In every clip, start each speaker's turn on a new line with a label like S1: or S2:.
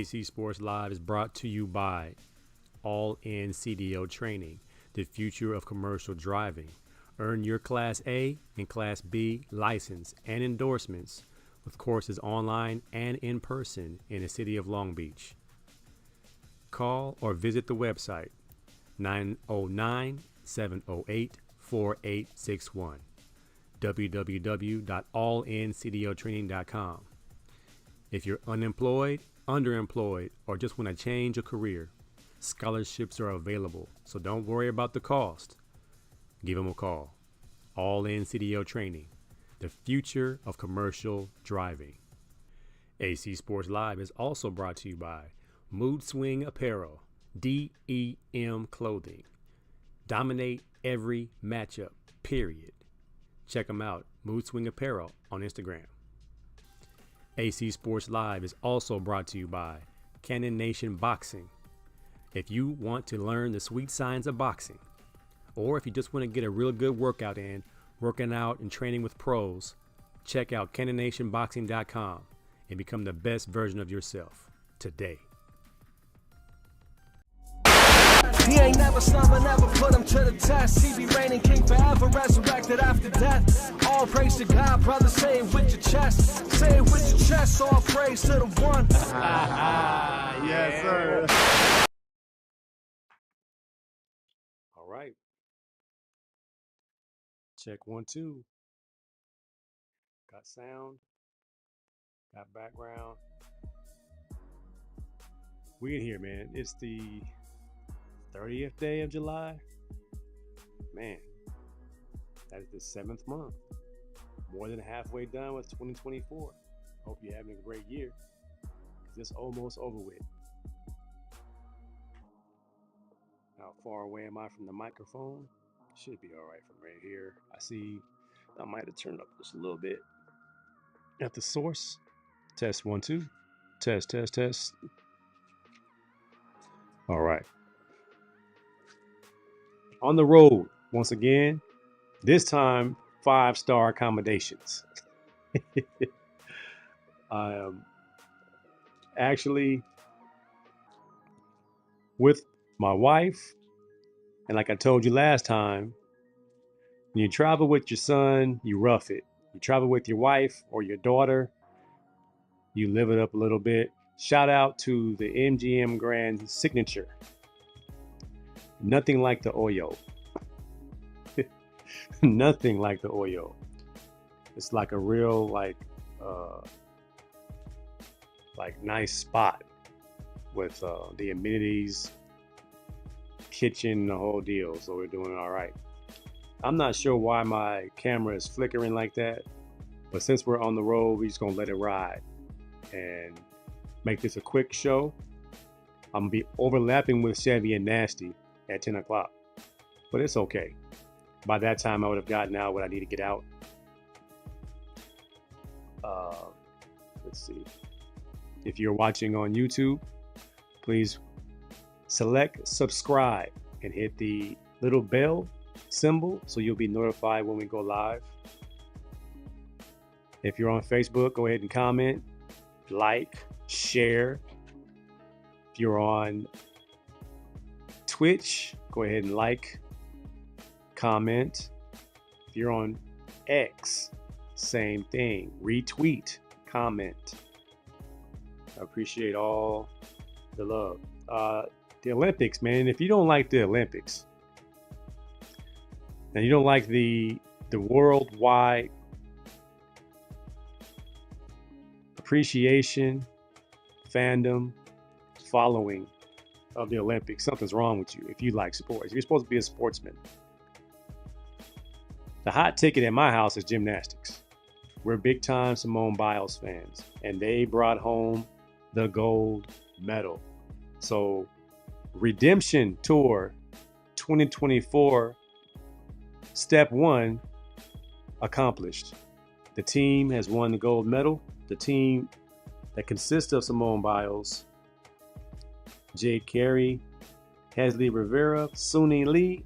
S1: AC Sports Live is brought to you by All In CDO Training, the future of commercial driving. Earn your Class A and Class B license and endorsements with courses online and in person in the city of Long Beach. Call or visit the website 909-708-4861, www.allincdotraining.com. If you're unemployed, underemployed, or just want to change a career, scholarships are available, so don't worry about the cost. Give them a call. All In CDO Training, the future of commercial driving. AC Sports Live is also brought to you by Mood Swing Apparel, DEM Clothing. Dominate every matchup, period. Check them out, Mood Swing Apparel on Instagram. AC Sports Live is also brought to you by Cannon Nation Boxing. If you want to learn the sweet science of boxing, or if you just want to get a real good workout in, working out and training with pros, check out CannonNationBoxing.com and become the best version of yourself today.
S2: He ain't never slumber, never put him to the test. He be reigning king forever, resurrected after death. All praise to God, brother, say it with your chest. Say it with your chest, all praise to the one.
S3: Yes, sir.
S1: All right. Check 1, 2. Got sound. Got background. We in here, man. It's the 30th day of July. Man, that is the 7th month. More than halfway done with 2024. Hope you're having a great year, because it's almost over with. How far away am I from the microphone? Should be all right from right here. I see I might have turned up just a little bit. At the source. Test 1, 2. Test, test, test. All right. On the road once again. This time, 5-star accommodations. I am actually with my wife. And like I told you last time, when you travel with your son, you rough it. You travel with your wife or your daughter, you live it up a little bit. Shout out to the MGM Grand Signature. Nothing like the Oyo. Nothing like the Oyo. It's like a real like nice spot with the amenities, kitchen, the whole deal. So we're doing all right. I'm not sure why my camera is flickering like that, but since we're on the road, we're just gonna let it ride and make this a quick show. I'm gonna be overlapping with Chevy and Nasty at 10 o'clock, but it's okay. By that time, I would have gotten out what I need to get out. Let's see. If you're watching on YouTube, please select subscribe and hit the little bell symbol so you'll be notified when we go live. If you're on Facebook, go ahead and comment, like, share. If you're on Twitch, go ahead and like, comment. If you're on X, same thing. Retweet, comment. I appreciate all the love. The Olympics, man. If you don't like the Olympics, and you don't like the worldwide appreciation, fandom, following of the Olympics, something's wrong with you. If you like sports, you're supposed to be a sportsman. The hot ticket at my house is gymnastics. We're big time Simone Biles fans, and they brought home the gold medal. So Redemption Tour 2024, step 1 accomplished. The team has won the gold medal. The team that consists of Simone Biles, Jade Carey, Hesley Rivera, Suni Lee,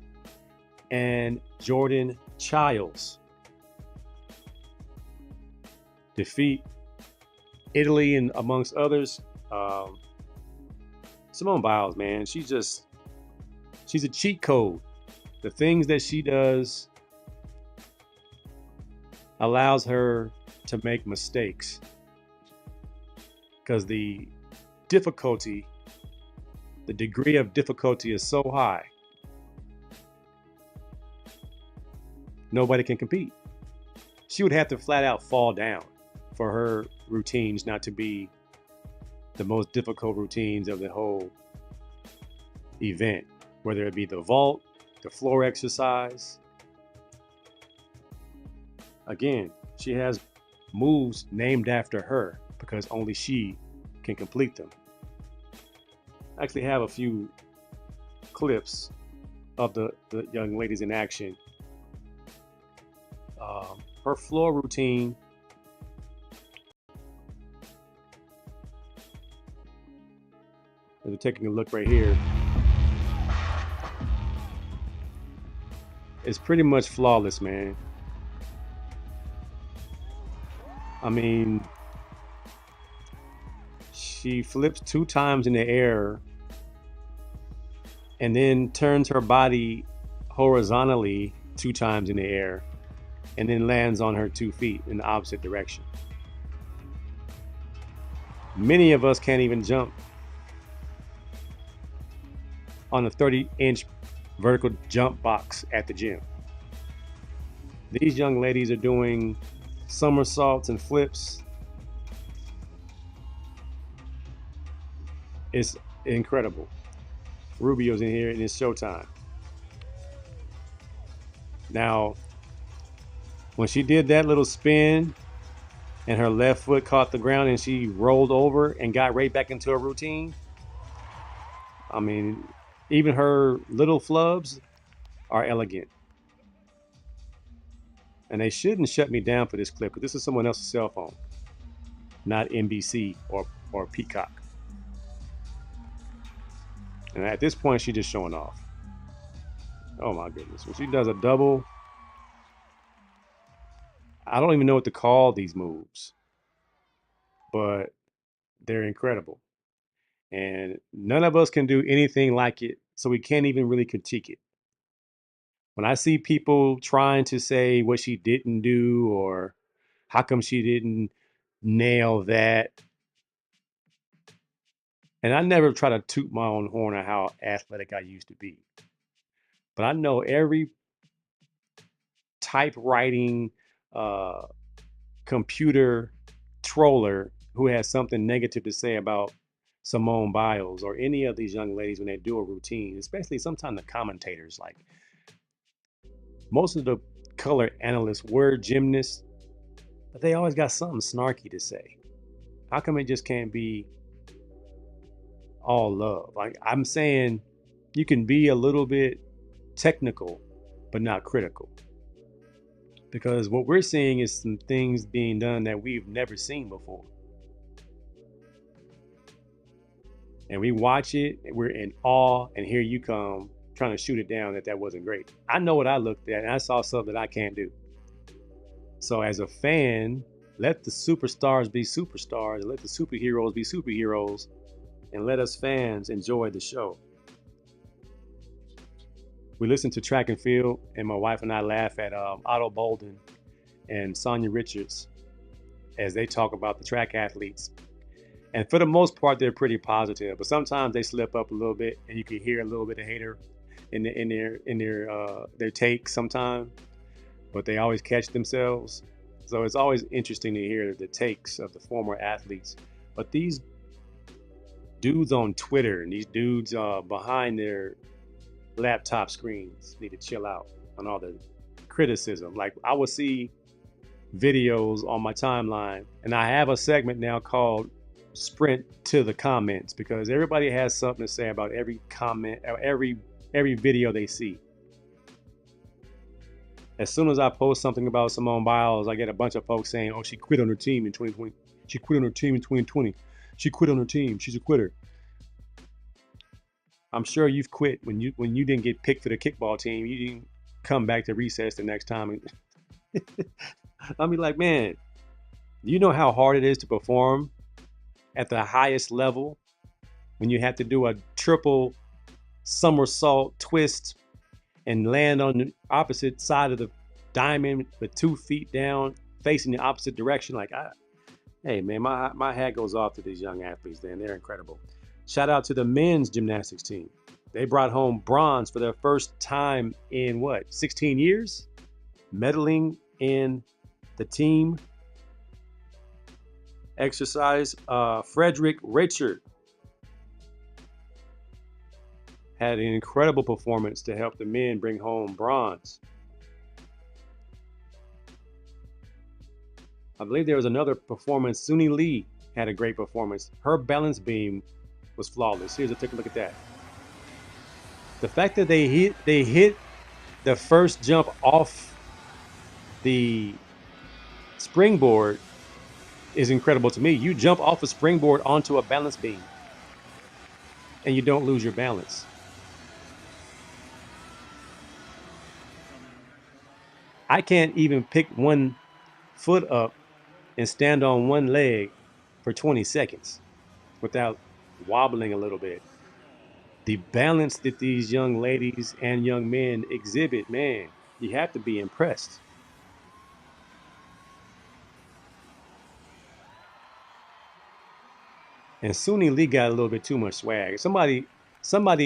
S1: and Jordan Childs defeat Italy and amongst others. Simone Biles, man, she's a cheat code. The things that she does allows her to make mistakes because the degree of difficulty is so high. Nobody can compete. She would have to flat out fall down for her routines not to be the most difficult routines of the whole event, whether it be the vault, the floor exercise. Again, she has moves named after her because only she can complete them. I actually have a few clips of the young ladies in action. Her floor routine we're taking a look right here. It's pretty much flawless, man. I mean, she flips 2 times in the air and then turns her body horizontally 2 times in the air and then lands on her 2 feet in the opposite direction. Many of us can't even jump on a 30-inch vertical jump box at the gym. These young ladies are doing somersaults and flips. It's incredible. Rubio's in here and it's showtime. Now, when she did that little spin and her left foot caught the ground and she rolled over and got right back into her routine, I mean, even her little flubs are elegant. And they shouldn't shut me down for this clip because this is someone else's cell phone, not NBC or Peacock. And at this point, she's just showing off. Oh my goodness. When she does a double, I don't even know what to call these moves, but they're incredible. And none of us can do anything like it, so we can't even really critique it. When I see people trying to say what she didn't do or how come she didn't nail that, and I never try to toot my own horn on how athletic I used to be, but I know every typewriting computer troller who has something negative to say about Simone Biles or any of these young ladies when they do a routine, especially sometimes the commentators. Like most of the color analysts were gymnasts, but they always got something snarky to say. How come it just can't be all love? Like I'm saying, you can be a little bit technical, but not critical. Because what we're seeing is some things being done that we've never seen before. And we watch it, and we're in awe, and here you come trying to shoot it down that wasn't great. I know what I looked at, and I saw something that I can't do. So as a fan, let the superstars be superstars, and let the superheroes be superheroes, and let us fans enjoy the show. We listen to track and field, and my wife and I laugh at Otto Bolden and Sonia Richards as they talk about the track athletes. And for the most part, they're pretty positive, but sometimes they slip up a little bit, and you can hear a little bit of hater in their take sometimes. But they always catch themselves. So it's always interesting to hear the takes of the former athletes. But these dudes on Twitter and these dudes behind their laptop screens need to chill out on all the criticism. Like I would see videos on my timeline, and I have a segment now called Sprint to the Comments because everybody has something to say about every comment or every video they see. As soon as I post something about Simone Biles, I get a bunch of folks saying, "Oh, she quit on her team in 2020. She quit on her team in 2020. She quit on her team. She's a quitter." I'm sure you've quit when you didn't get picked for the kickball team. You didn't come back to recess the next time. I'll be like, man, you know how hard it is to perform at the highest level when you have to do a triple somersault twist and land on the opposite side of the diamond with 2 feet down, facing the opposite direction. Hey man, my hat goes off to these young athletes, man. They're incredible. Shout out to the men's gymnastics team. They brought home bronze for their first time in 16 years? Medaling in the team exercise. Frederick Richard had an incredible performance to help the men bring home bronze. I believe there was another performance. Suni Lee had a great performance. Her balance beam was flawless. Here's a take a look at that. The fact that they hit the first jump off the springboard is incredible to me. You jump off a springboard onto a balance beam and you don't lose your balance. I can't even pick one foot up and stand on one leg for 20 seconds without wobbling a little bit. The balance that these young ladies and young men exhibit, man, you have to be impressed. And Suni Lee got a little bit too much swag. Somebody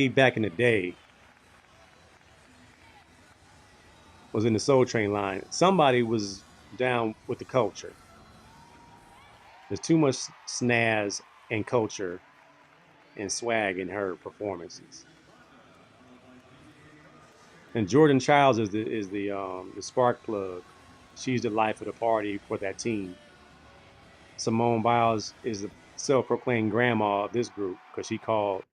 S1: back in the day was in the Soul Train line. Somebody was down with the culture. There's too much snazz and culture and swag in her performances. And Jordan Childs is the spark plug. She's the life of the party for that team. Simone Biles is the self-proclaimed grandma of this group because she called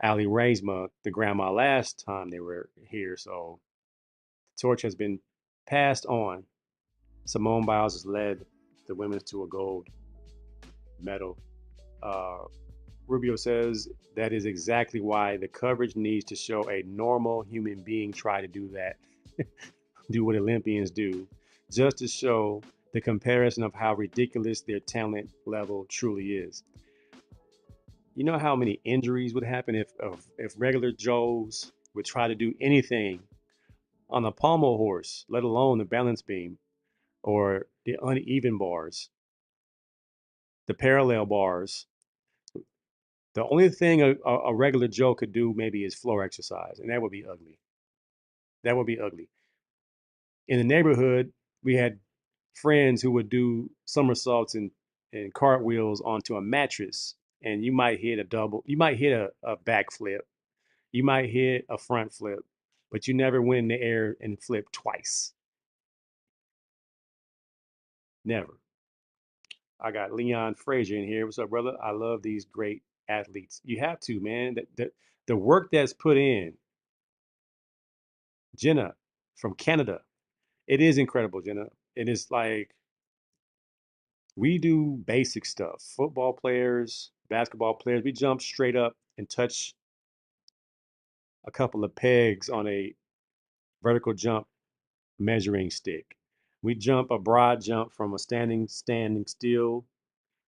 S1: Ali Reisma the grandma last time they were here. So the torch has been passed on. Simone Biles has led the women's to a gold medal. Rubio says that is exactly why the coverage needs to show a normal human being try to do that, do what Olympians do, just to show the comparison of how ridiculous their talent level truly is. You know how many injuries would happen if regular Joes would try to do anything on the pommel horse, let alone the balance beam or the uneven bars, the parallel bars. The only thing a regular Joe could do maybe is floor exercise, and that would be ugly. That would be ugly. In the neighborhood, we had friends who would do somersaults and cartwheels onto a mattress, and you might hit a double, you might hit a back flip, you might hit a front flip, but you never went in the air and flip twice. Never. I got Leon Frazier in here. What's up, brother? I love these great athletes. You have to, man. The work that's put in. Jenna from Canada. It is incredible, Jenna. It is like we do basic stuff. Football players, basketball players, we jump straight up and touch a couple of pegs on a vertical jump measuring stick. We jump a broad jump from a standing still.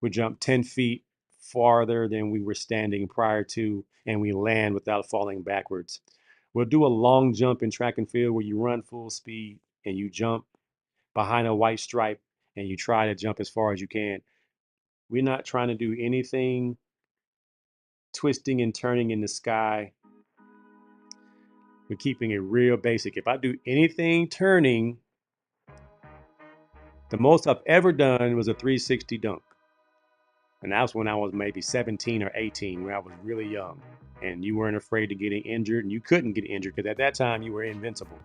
S1: We jump 10 feet farther than we were standing prior to, and we land without falling backwards. We'll do a long jump in track and field where you run full speed and you jump behind a white stripe and you try to jump as far as you can. We're not trying to do anything twisting and turning in the sky. We're keeping it real basic. If I do anything turning, the most I've ever done was a 360 dunk. And that was when I was maybe 17 or 18, when I was really young. And you weren't afraid of getting injured, and you couldn't get injured because at that time you were invincible.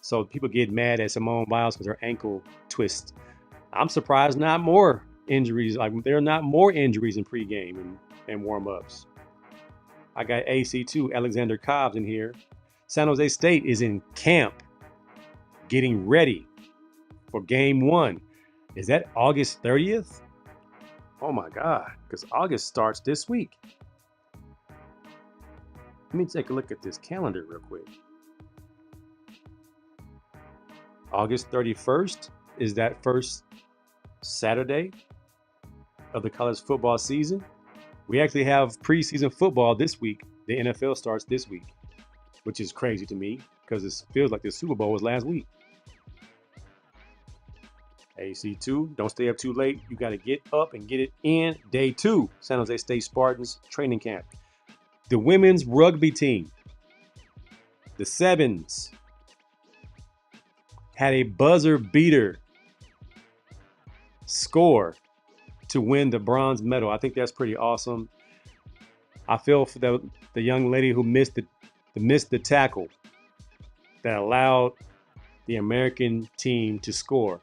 S1: So people get mad at Simone Biles because her ankle twists. I'm surprised not more injuries. Like there are not more injuries in pregame and warm-ups. I got AC2, Alexander Cobbs in here. San Jose State is in camp, getting ready for game 1. Is that August 30th? Oh my God, because August starts this week. Let me take a look at this calendar real quick. August 31st is that first Saturday of the college football season. We actually have preseason football this week. The NFL starts this week, which is crazy to me because it feels like the Super Bowl was last week. AC2, don't stay up too late. You got to get up and get it in. Day 2, San Jose State Spartans training camp. The women's rugby team, the Sevens, had a buzzer beater score to win the bronze medal. I think that's pretty awesome. I feel for the young lady who missed the tackle that allowed the American team to score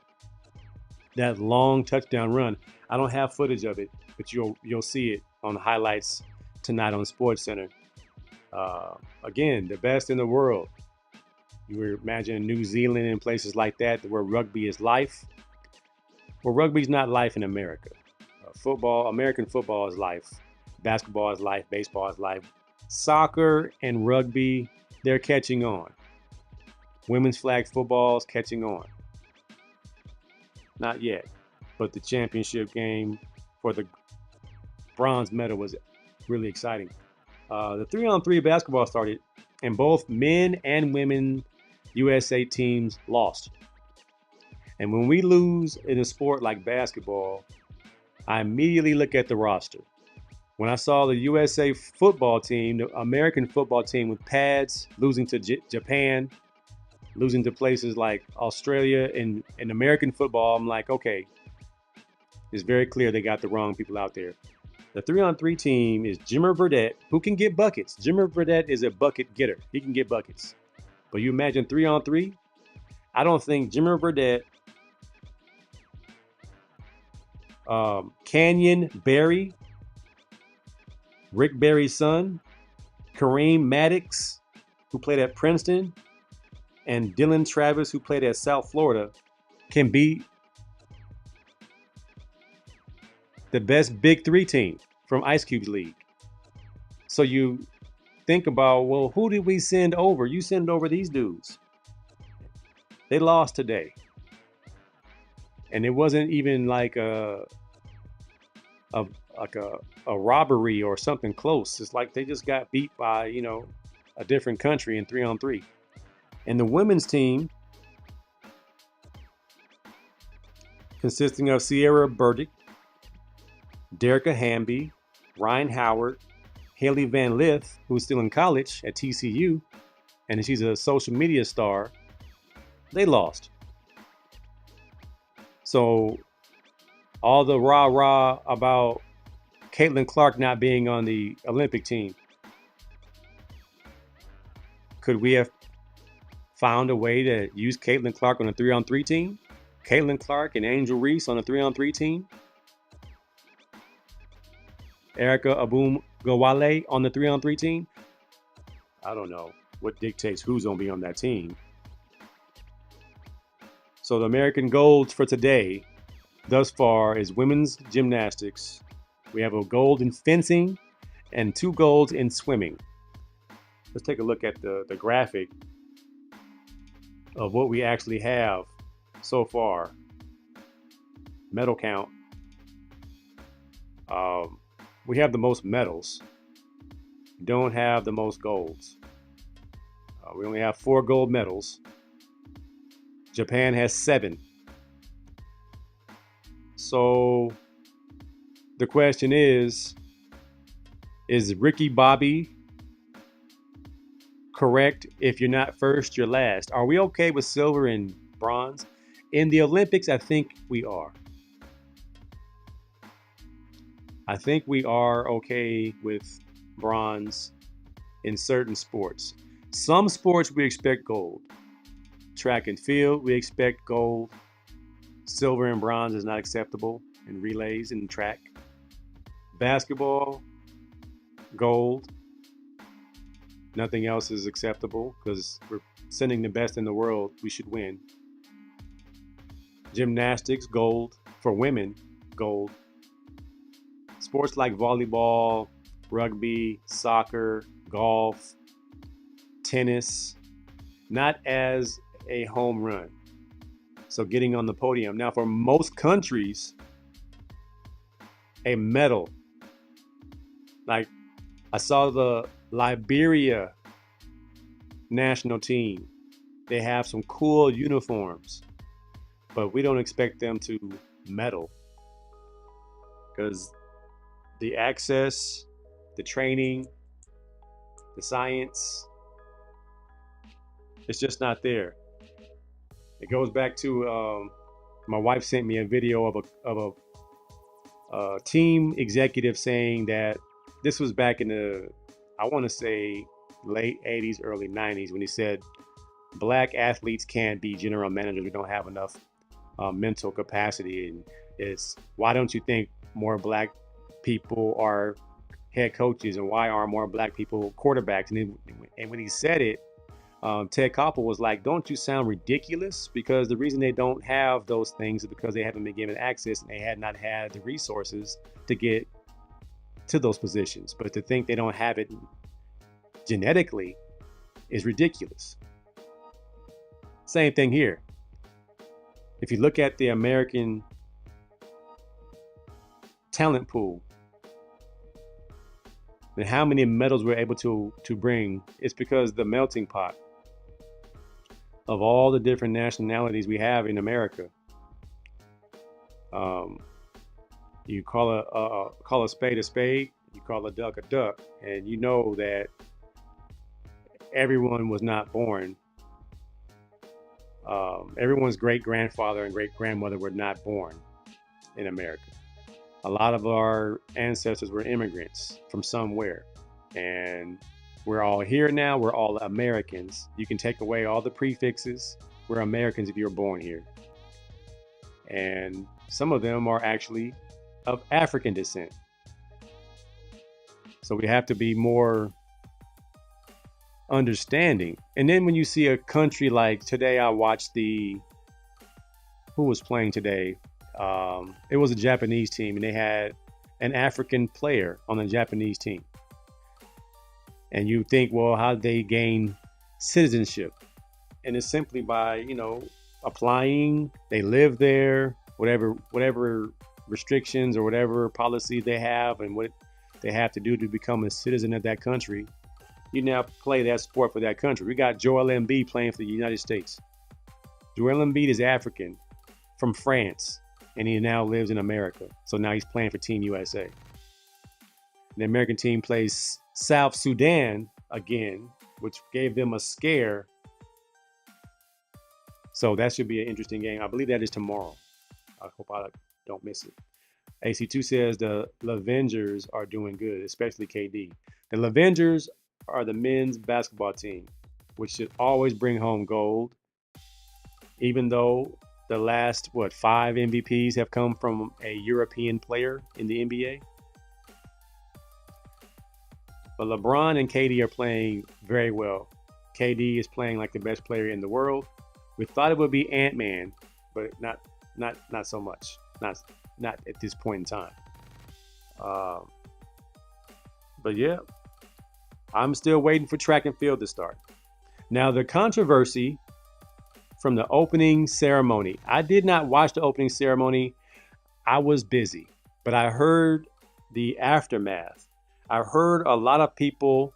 S1: that long touchdown run. I don't have footage of it, but you'll see it on the highlights tonight on SportsCenter. Again, the best in the world. You were imagining New Zealand and places like that where rugby is life. Well, rugby's not life in America. American football is life. Basketball is life. Baseball is life. Soccer and rugby, they're catching on. Women's flag football is catching on. Not yet, but the championship game for the bronze medal was really exciting. The 3-on-3 basketball started, and both men and women USA teams lost. And when we lose in a sport like basketball, I immediately look at the roster. When I saw the USA football team, the American football team with pads, losing to Japan, losing to places like Australia and American football, I'm like, okay, it's very clear they got the wrong people out there. The 3-on-3 team is Jimmer Burdett, who can get buckets. Jimmer Burdett is a bucket getter. He can get buckets. But you imagine 3-on-3? I don't think Jimmer Burdett, Canyon Barry, Rick Barry's son, Kareem Maddox, who played at Princeton, and Dylan Travis, who played at South Florida, can be the best Big 3 team from Ice Cube's league. So you think about, well, who did we send over? You send over these dudes. They lost today. And it wasn't even like a robbery or something close. It's like they just got beat by, a different country in 3-on-3. And the women's team, consisting of Sierra Burdick, Derica Hamby, Ryan Howard, Haley Van Lith, who's still in college at TCU, and she's a social media star, they lost. So all the rah-rah about Caitlin Clark not being on the Olympic team, could we have found a way to use Caitlin Clark on a 3-on-3 team? Caitlin Clark and Angel Reese on a 3-on-3 team? Erica Abum-Gawale on the 3-on-3 team? I don't know what dictates who's going to be on that team. So the American golds for today, thus far, is women's gymnastics. We have a gold in fencing and 2 golds in swimming. Let's take a look at the graphic of what we actually have so far. Medal count. We have the most medals. We don't have the most golds. We only have 4 gold medals. Japan has 7. So the question is Ricky Bobby correct? If you're not first, you're last. Are we okay with silver and bronze? In the Olympics, I think we are. I think we are okay with bronze in certain sports. Some sports we expect gold. Track and field, we expect gold. Silver and bronze is not acceptable in relays and track. Basketball, gold. Nothing else is acceptable because we're sending the best in the world. We should win. Gymnastics, gold. For women, gold. Sports like volleyball, rugby, soccer, golf, tennis, not as a home run. So getting on the podium. Now, for most countries, a medal. Like I saw the Liberia national team. They have some cool uniforms, but we don't expect them to medal because the access, the training, the science, it's just not there. It goes back to my wife sent me a video of a team executive saying that this was back in the, I want to say late 80s, early 90s, when he said black athletes can't be general managers. We don't have enough mental capacity. And it's, why don't you think more black people are head coaches, and why aren't more black people quarterbacks? And when he said it, Ted Koppel was like, don't you sound ridiculous? Because the reason they don't have those things is because they haven't been given access and they had not had the resources to get to those positions. But to think they don't have it genetically is ridiculous. Same thing here. If you look at the American talent pool and how many medals we're able to bring, it's because the melting pot of all the different nationalities we have in America. You call a spade, you call a duck, and you know that everyone was not born. Everyone's great grandfather and great grandmother were not born in America. A lot of our ancestors were immigrants from somewhere, and we're all here now. We're all Americans. You can take away all the prefixes. We're Americans if you were born here. And some of them are actually of African descent. So we have to be more understanding. And then when you see a country like today, I watched who was playing today? It was a Japanese team, and they had an African player on the Japanese team. And you think, well, how did they gain citizenship? And it's simply by, applying. They live there, whatever restrictions or whatever policies they have and what they have to do to become a citizen of that country. You now play that sport for that country. We got Joel Embiid playing for the United States. Joel Embiid is African from France, and he now lives in America. So now he's playing for Team USA. The American team plays South Sudan again, which gave them a scare. So that should be an interesting game. I believe that is tomorrow. I hope I don't miss it. AC2 says the Lavengers are doing good, especially KD. The Lavengers are the men's basketball team, which should always bring home gold, even though the last, 5 MVPs have come from a European player in the NBA. But LeBron and KD are playing very well. KD is playing like the best player in the world. We thought it would be Ant-Man, but not so much. Not at this point in time. But yeah, I'm still waiting for track and field to start. Now, the controversy from the opening ceremony. I did not watch the opening ceremony. I was busy, but I heard the aftermath. I heard a lot of people,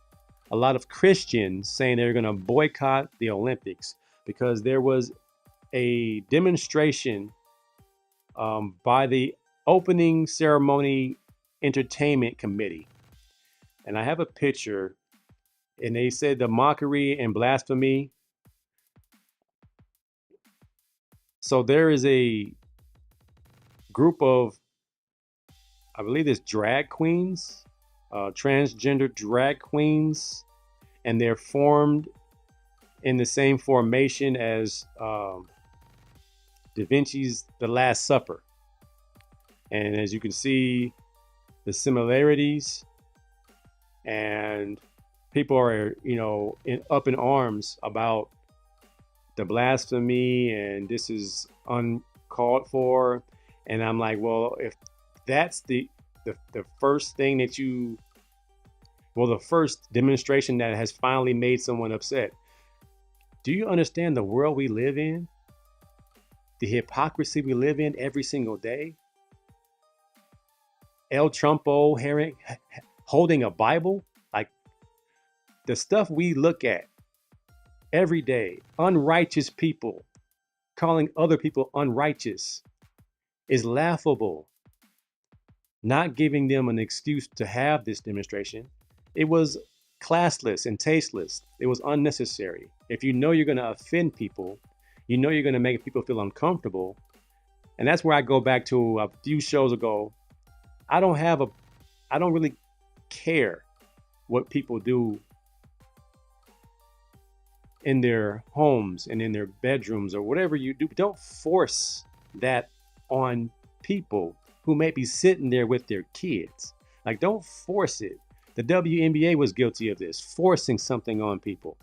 S1: a lot of Christians saying they're going to boycott the Olympics because there was a demonstration by the opening ceremony entertainment committee. And I have a picture, and they said the mockery and blasphemy. So there is a group of, I believe it's drag queens, transgender drag queens, and they're formed in the same formation as Da Vinci's The Last Supper. And as you can see, the similarities, and people are, up in arms about the blasphemy, and this is uncalled for. And I'm like, well, if that's the first thing that the first demonstration that has finally made someone upset. Do you understand the world we live in? The hypocrisy we live in every single day? El Trumpo holding a Bible. Like the stuff we look at every day, unrighteous people calling other people unrighteous is laughable. Not giving them an excuse to have this demonstration. It was classless and tasteless. It was unnecessary. If you know you're going to offend people, you know you're going to make people feel uncomfortable. And that's where I go back to a few shows ago. I don't really care what people do in their homes and in their bedrooms or whatever you do. Don't force that on people who may be sitting there with their kids. Like, don't force it. The WNBA was guilty of this, forcing something on people.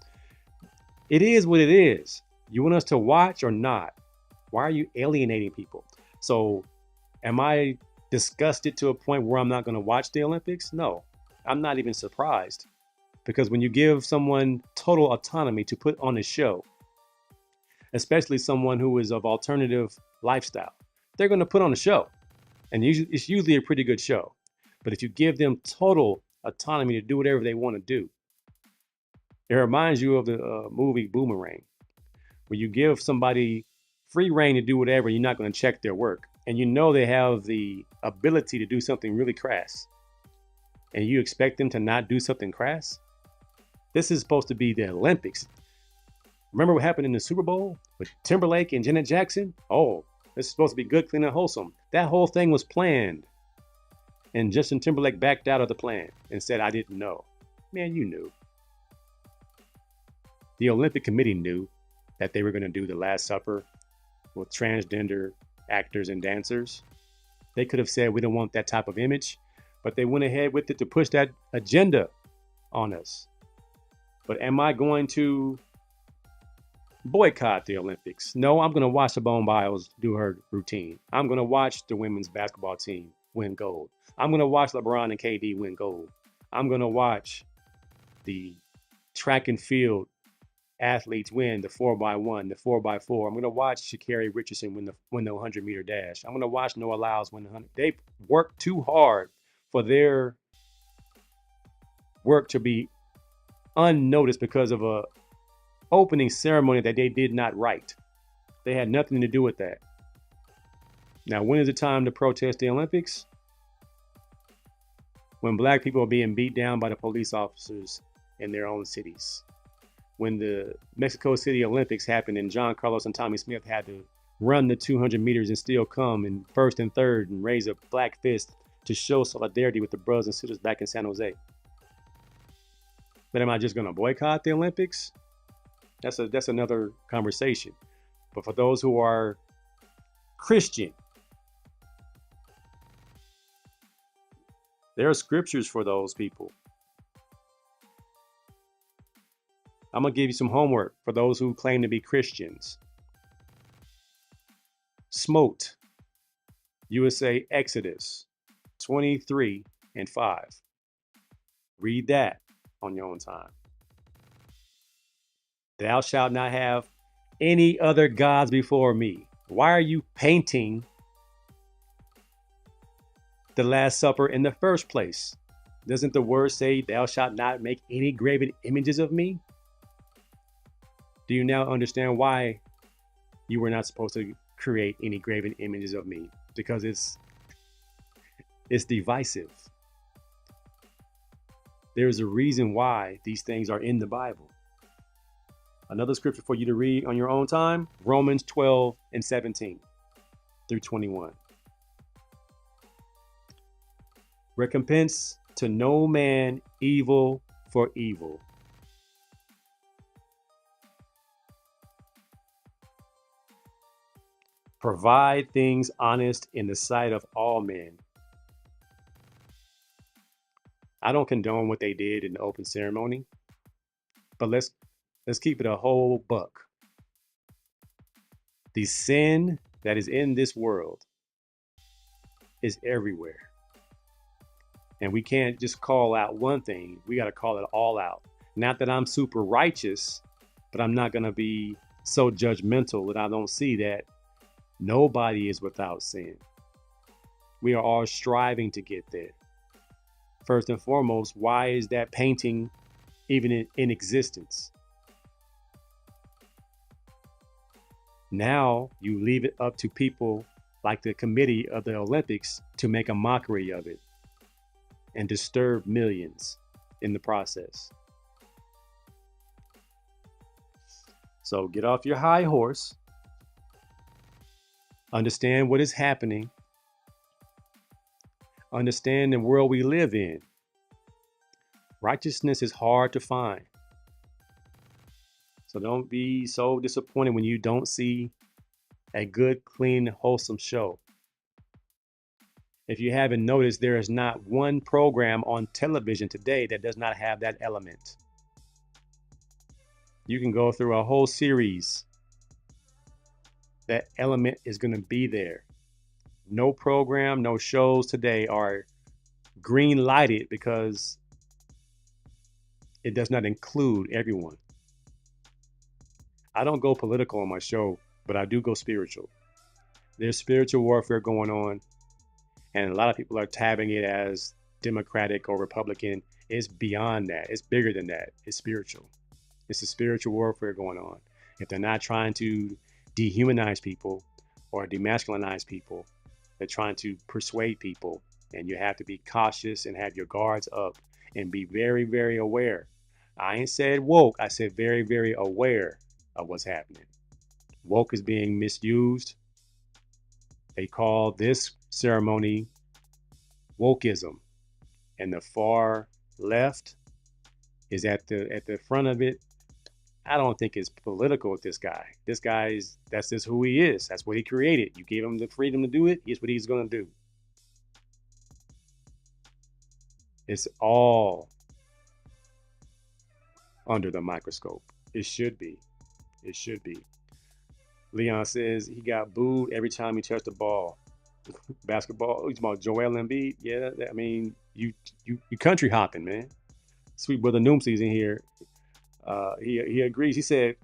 S1: It is what it is. You want us to watch or not? Why are you alienating people? So am I disgusted to a point where I'm not going to watch the Olympics? No, I'm not even surprised. Because when you give someone total autonomy to put on a show, especially someone who is of alternative lifestyle, they're going to put on a show. And it's usually a pretty good show. But if you give them total autonomy to do whatever they want to do, it reminds you of the movie Boomerang, where you give somebody free reign to do whatever, you're not going to check their work. And you know they have the ability to do something really crass. And you expect them to not do something crass? This is supposed to be the Olympics. Remember what happened in the Super Bowl with Timberlake and Janet Jackson? Oh, this is supposed to be good, clean, and wholesome. That whole thing was planned. And Justin Timberlake backed out of the plan and said, I didn't know. Man, you knew. The Olympic Committee knew that they were going to do the Last Supper with transgender actors and dancers. They could have said, we don't want that type of image, but they went ahead with it to push that agenda on us. But am I going to boycott the Olympics? No, I'm going to watch Simone Biles do her routine. I'm going to watch the women's basketball team win gold. I'm going to watch LeBron and KD win gold. I'm going to watch the track and field athletes win the 4x1, the 4x4. I'm going to watch Sha'Carri Richardson win the 100-meter dash. I'm going to watch Noah Lyles win the 100. They worked too hard for their work to be unnoticed because of a opening ceremony that they did not write. They had nothing to do with that. Now, when is the time to protest the Olympics? When black people are being beat down by the police officers in their own cities. When the Mexico City Olympics happened and John Carlos and Tommy Smith had to run the 200 meters and still come in first and third and raise a black fist to show solidarity with the brothers and sisters back in San Jose. But am I just going to boycott the Olympics? That's another conversation. But for those who are Christian, there are scriptures for those people. I'm going to give you some homework for those who claim to be Christians. Smote, USA Exodus 23 and 5. Read that on your own time. Thou shalt not have any other gods before me. Why are you painting the Last Supper in the first place? Doesn't the word say, thou shalt not make any graven images of me? Do you now understand why you were not supposed to create any graven images of me? Because it's divisive. There's a reason why these things are in the Bible. Another scripture for you to read on your own time, Romans 12 and 17 through 21. Recompense to no man evil for evil. Provide things honest in the sight of all men. I don't condone what they did in the open ceremony, but let's keep it a whole buck. The sin that is in this world is everywhere. And we can't just call out one thing. We got to call it all out. Not that I'm super righteous, but I'm not going to be so judgmental that I don't see that nobody is without sin. We are all striving to get there. First and foremost, why is that painting even in existence? Now you leave it up to people like the committee of the Olympics to make a mockery of it and disturb millions in the process. So get off your high horse, understand what is happening, understand the world we live in. Righteousness is hard to find. So don't be so disappointed when you don't see a good, clean, wholesome show. If you haven't noticed, there is not one program on television today that does not have that element. You can go through a whole series. That element is going to be there. No program, no shows today are green lighted because it does not include everyone. I don't go political on my show, but I do go spiritual. There's spiritual warfare going on, and a lot of people are tabbing it as Democratic or Republican. It's beyond that. It's bigger than that. It's spiritual. It's a spiritual warfare going on. If they're not trying to dehumanize people or demasculinize people, they're trying to persuade people, and you have to be cautious and have your guards up and be very, very aware. I ain't said woke. I said very, very aware of what's happening. Woke is being misused. They call this ceremony wokeism, and the far left is at the front of it. I don't think it's political with this guy. This guy that's just who he is. That's what he created. You gave him the freedom to do it. Here's what he's going to do. It's all under the microscope. It should be. It should be. Leon says he got booed every time he touched the ball. Basketball. He's about Joel Embiid. Yeah, I mean, you country hopping, man. Sweet brother Noomsy's in here. He agrees. He said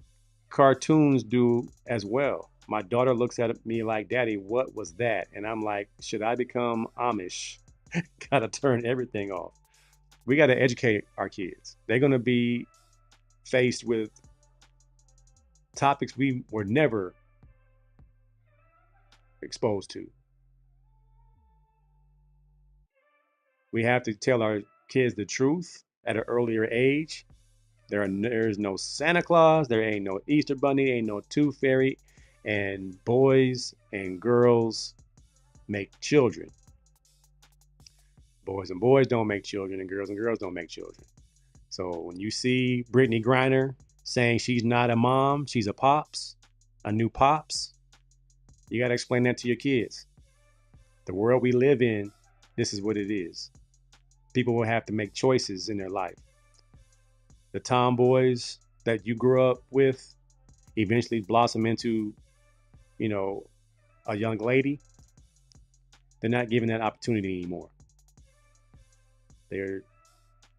S1: cartoons do as well. My daughter looks at me like, Daddy, what was that? And I'm like, should I become Amish? Gotta turn everything off. We got to educate our kids. They're going to be faced with topics we were never exposed to. We have to tell our kids the truth at an earlier age. There's no Santa Claus. There ain't no Easter Bunny. Ain't no Tooth Fairy. And boys and girls make children. Boys and boys don't make children, and girls don't make children. So when you see Brittany Griner saying she's not a mom, she's a pops, a new pops, you got to explain that to your kids. The world we live in, this is what it is. People will have to make choices in their life. The tomboys that you grew up with eventually blossom into, a young lady. They're not given that opportunity anymore. And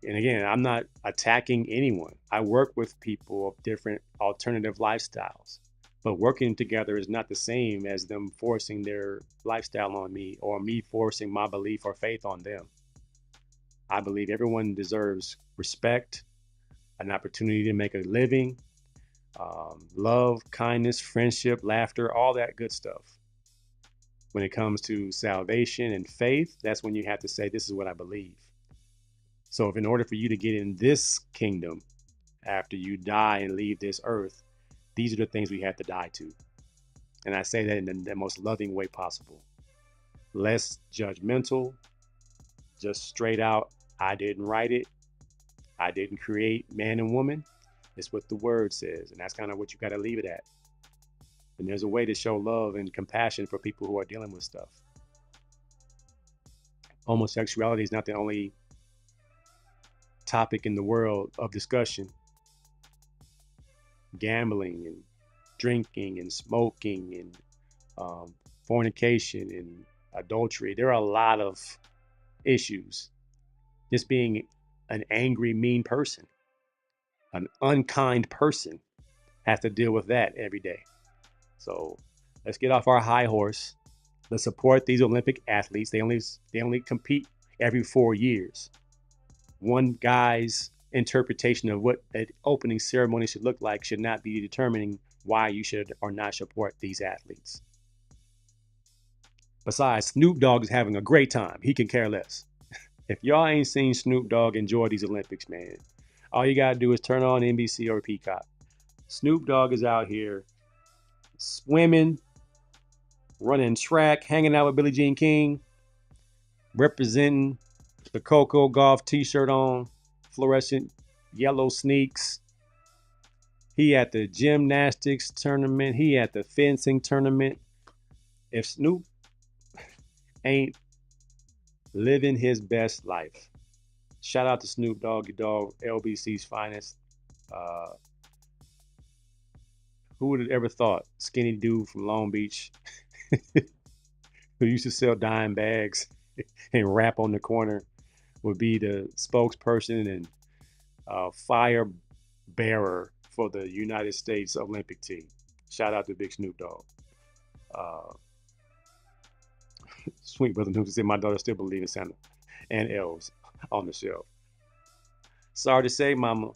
S1: again, I'm not attacking anyone. I work with people of different alternative lifestyles, but working together is not the same as them forcing their lifestyle on me or me forcing my belief or faith on them. I believe everyone deserves respect, an opportunity to make a living, love, kindness, friendship, laughter, all that good stuff. When it comes to salvation and faith, that's when you have to say, this is what I believe. So if in order for you to get in this kingdom, after you die and leave this earth, these are the things we have to die to. And I say that in the most loving way possible. Less judgmental, just straight out, I didn't write it. I didn't create man and woman. It's what the word says. And that's kind of what you got to leave it at. And there's a way to show love and compassion for people who are dealing with stuff. Homosexuality is not the only topic in the world of discussion. Gambling and drinking and smoking and fornication and adultery. There are a lot of issues. Just being an angry, mean person, an unkind person, has to deal with that every day. So let's get off our high horse. Let's support these Olympic athletes. They only compete every 4 years. One guy's interpretation of what an opening ceremony should look like should not be determining why you should or not support these athletes. Besides, Snoop Dogg is having a great time. He can care less. If y'all ain't seen Snoop Dogg enjoy these Olympics, man, all you gotta do is turn on NBC or Peacock. Snoop Dogg is out here swimming, running track, hanging out with Billie Jean King, representing the Coco Golf t-shirt on, fluorescent yellow sneaks. He at the gymnastics tournament. He at the fencing tournament. If Snoop ain't living his best life, shout out to Snoop Doggy Dogg, LBC's finest. Who would have ever thought skinny dude from Long Beach who used to sell dime bags and rap on the corner would be the spokesperson and fire bearer for the United States Olympic team. Shout out to Big Snoop Dogg. Sweet brother Newton said my daughter still believes in Santa and elves on the shelf. Sorry to say, Mama,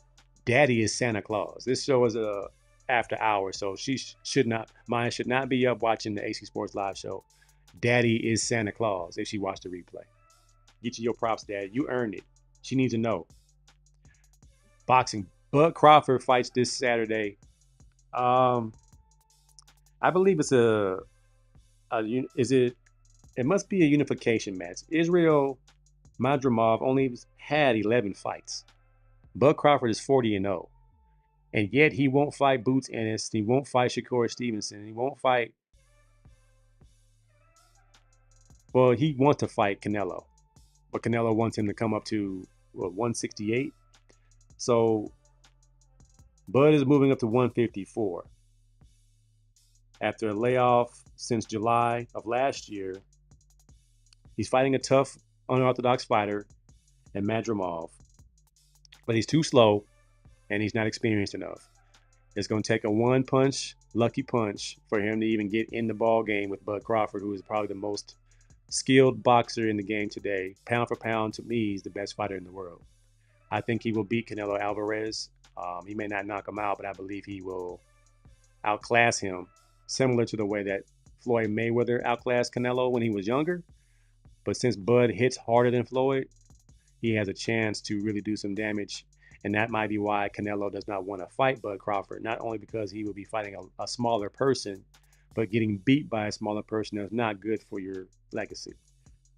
S1: Daddy is Santa Claus. This show is after hours, so mine should not be up watching the AC Sports Live show. Daddy is Santa Claus if she watched the replay. Get you your props, Dad. You earned it. She needs to know. Boxing. Bud Crawford fights this Saturday. I believe it's it must be a unification match. Israel Madrimov only had 11 fights. Bud Crawford is 40-0. And yet he won't fight Boots Ennis. He won't fight Shakur Stevenson. He won't fight. Well, he wants to fight Canelo. But Canelo wants him to come up to 168. So Bud is moving up to 154. After a layoff since July of last year, he's fighting a tough, unorthodox fighter in Madrimov. But he's too slow and he's not experienced enough. It's going to take a one-punch, lucky punch for him to even get in the ball game with Bud Crawford, who is probably the most skilled boxer in the game today. Pound for pound, to me, he's the best fighter in the world. I think he will beat Canelo Alvarez. He may not knock him out, but I believe he will outclass him, similar to the way that Floyd Mayweather outclassed Canelo when he was younger. But since Bud hits harder than Floyd, he has a chance to really do some damage. And that might be why Canelo does not want to fight Bud Crawford, not only because he will be fighting a smaller person, but getting beat by a smaller person is not good for your legacy.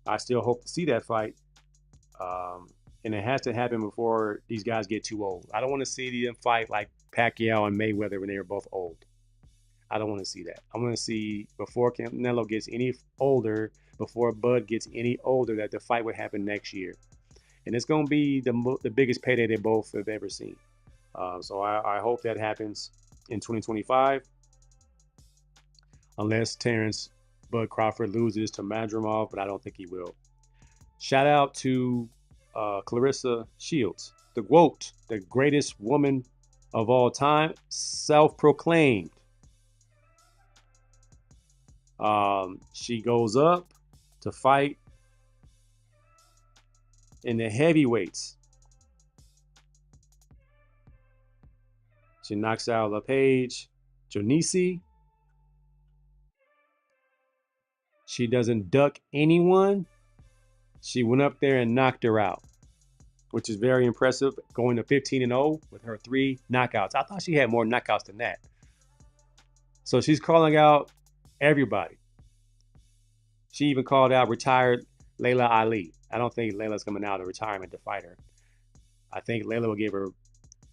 S1: I still hope to see that fight. And it has to happen before these guys get too old. I don't want to see them fight like Pacquiao and Mayweather when they were both old. I don't want to see that. I want to see before Canelo gets any older, before Bud gets any older, that the fight would happen next year. And it's going to be the biggest payday they both have ever seen. So I hope that happens in 2025. Unless Terrence Bud Crawford loses to Madrimov, but I don't think he will. Shout out to Clarissa Shields, the GOAT, the greatest woman of all time, self-proclaimed. She goes up to fight in the heavyweights. She knocks out LePage Jonisi. She doesn't duck anyone. She went up there and knocked her out, which is very impressive, going to 15-0 with her 3 knockouts. I thought she had more knockouts than that. So she's calling out everybody. She even called out retired Layla Ali. I don't think Layla's coming out of retirement to fight her. I think Layla will give her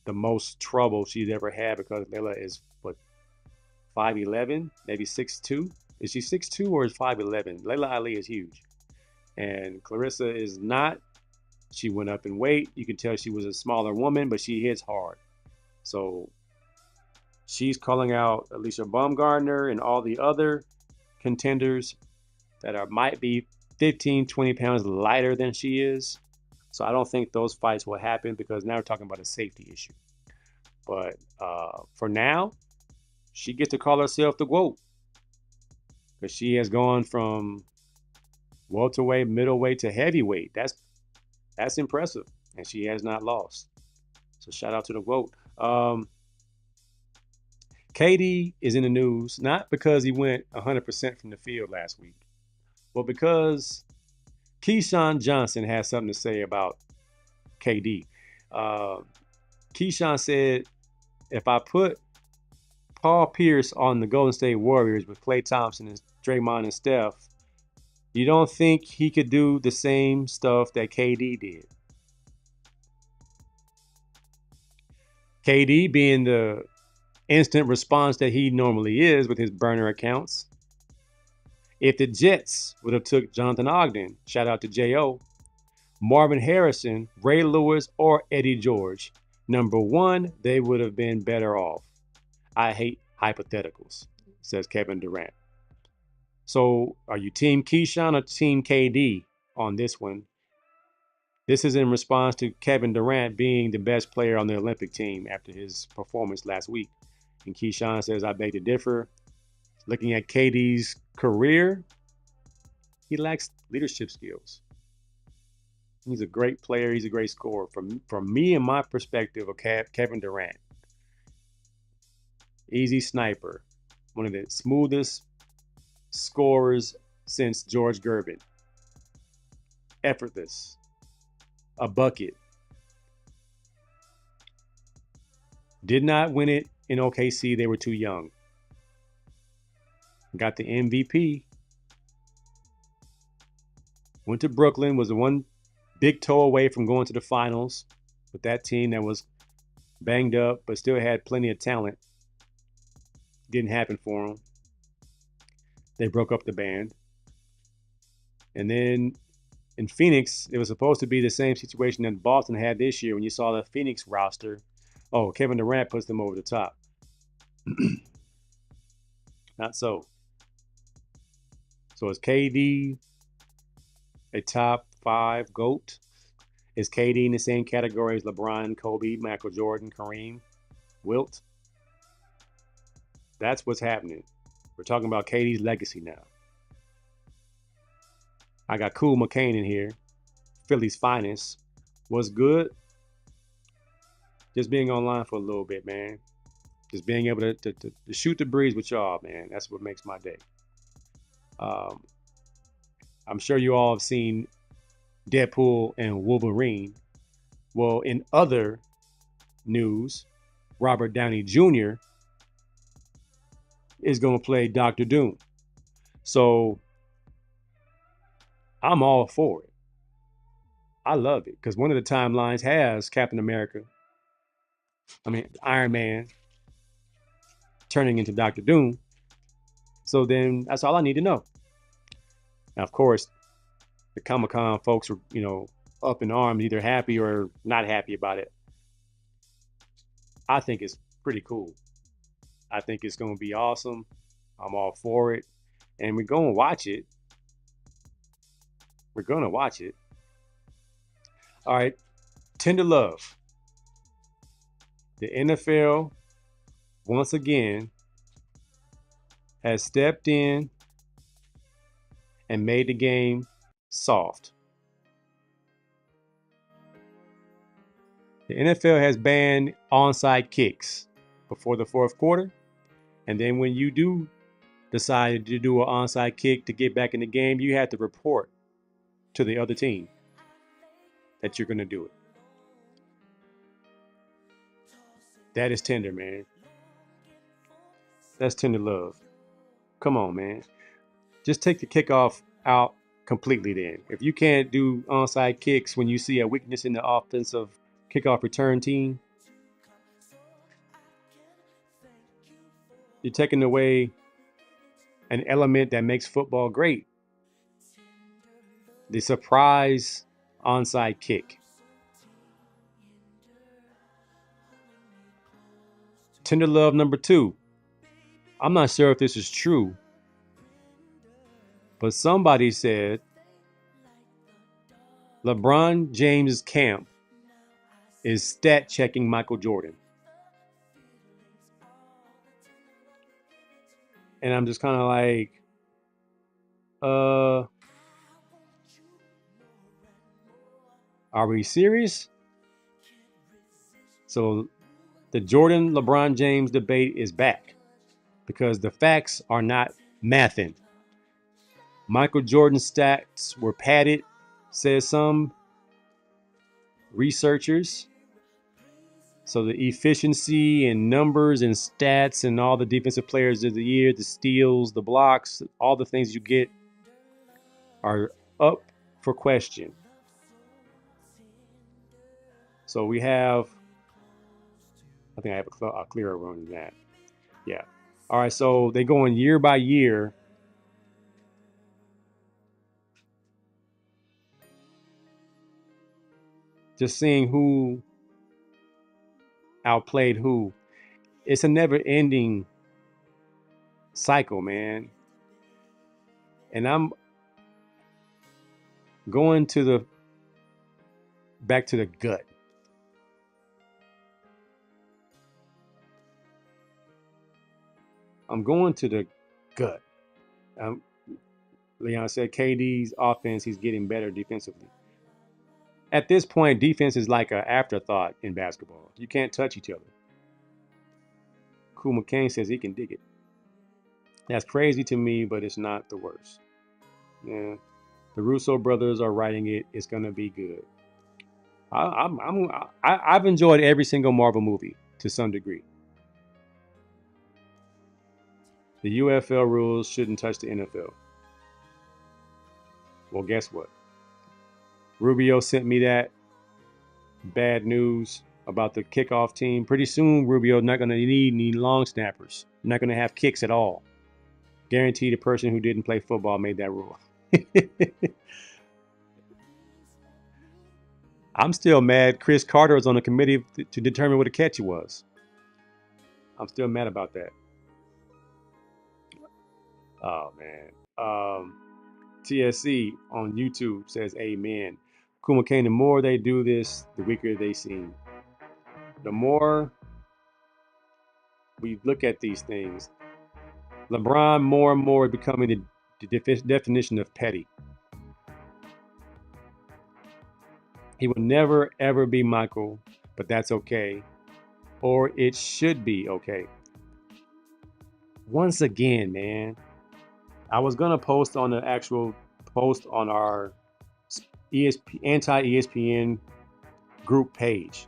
S1: the most trouble she's ever had because Layla is, 5'11", maybe 6'2"? Is she 6'2" or is 5'11"? Layla Ali is huge. And Clarissa is not. She went up in weight. You can tell she was a smaller woman, but she hits hard. So she's calling out Alicia Baumgartner and all the other contenders that might be 15, 20 pounds lighter than she is. So I don't think those fights will happen because now we're talking about a safety issue. But for now, she gets to call herself the GOAT. because she has gone from welterweight, middleweight to heavyweight. That's impressive, and she has not lost. So shout out to the GOAT. KD is in the news not because he went 100% from the field last week, but because Keyshawn Johnson has something to say about KD. Keyshawn said, if I put Paul Pierce on the Golden State Warriors with Klay Thompson and Draymond and Steph, you don't think he could do the same stuff that KD did? KD being the instant response that he normally is with his burner accounts. If the Jets would have took Jonathan Ogden, shout out to J.O., Marvin Harrison, Ray Lewis, or Eddie George, number one, they would have been better off. I hate hypotheticals, says Kevin Durant. So are you team Keyshawn or team KD on this one? This is in response to Kevin Durant being the best player on the Olympic team after his performance last week. And Keyshawn says, I beg to differ. Looking at KD's career, he lacks leadership skills. He's a great player. He's a great scorer. From me and my perspective of Kevin Durant, easy sniper, one of the smoothest scorers since George Gervin. Effortless, a bucket. Did not win it in OKC. They were too young. Got the MVP. Went to Brooklyn, was the one big toe away from going to the finals with that team that was banged up but still had plenty of talent. Didn't happen for them. They broke up the band. And then in Phoenix, it was supposed to be the same situation that Boston had this year when you saw the Phoenix roster. Oh, Kevin Durant puts them over the top. Not so. So is KD a top 5 GOAT? Is KD in the same category as LeBron, Kobe, Michael Jordan, Kareem, Wilt? That's what's happening. We're talking about KD's legacy now. I got Cool McCain in here. Philly's finest. What's good? Just being online for a little bit, man. Just being able to shoot the breeze with y'all, man. That's what makes my day. I'm sure you all have seen Deadpool and Wolverine. Well, in other news, Robert Downey Jr. is going to play Doctor Doom. So I'm all for it. I love it because one of the timelines has Captain America, Iron Man, turning into Doctor Doom. So then that's all I need to know. Now, of course, the Comic-Con folks are, up in arms, either happy or not happy about it. I think it's pretty cool. I think it's going to be awesome. I'm all for it. And we're going to watch it. We're going to watch it. All right. Tender love. The NFL, once again, has stepped in and made the game soft. The NFL has banned onside kicks before the fourth quarter. And then when you do decide to do an onside kick to get back in the game, you have to report to the other team that you're going to do it. That is tender, man. That's tender love. Come on, man. Just take the kickoff out completely then. If you can't do onside kicks when you see a weakness in the offensive kickoff return team, you're taking away an element that makes football great. The surprise onside kick. Tender love number 2. I'm not sure if this is true, but somebody said LeBron James' camp is stat checking Michael Jordan. And I'm just kind of like, Are we serious? So the Jordan LeBron James debate is back because the facts are not mathing. Michael Jordan's stats were padded, says some researchers. So the efficiency and numbers and stats and all the defensive players of the year, the steals, the blocks, all the things you get are up for question. So we have, I think I have a clearer run than that. Yeah. All right. So they go in year by year. Just seeing who outplayed who. It's a never ending cycle, man. And I'm going back to the gut. I'm going to the gut. Leon said KD's offense, he's getting better defensively. At this point, defense is like an afterthought in basketball. You can't touch each other. Cool McCain says he can dig it. That's crazy to me, but it's not the worst. Yeah, the Russo brothers are writing it. It's gonna be good. I've enjoyed every single Marvel movie to some degree. The UFL rules shouldn't touch the NFL. Well, guess what? Rubio sent me that bad news about the kickoff team. Pretty soon, Rubio's not going to need any long snappers. Not going to have kicks at all. Guarantee the person who didn't play football made that rule. I'm still mad Chris Carter was on the committee to determine what a catch was. I'm still mad about that. Oh, man. TSC on YouTube says, amen. Kuma Kane, the more they do this, the weaker they seem. The more we look at these things, LeBron more and more becoming the definition of petty. He will never, ever be Michael, but that's okay. Or it should be okay. Once again, man, I was going to post on the actual post on our anti-ESPN group page.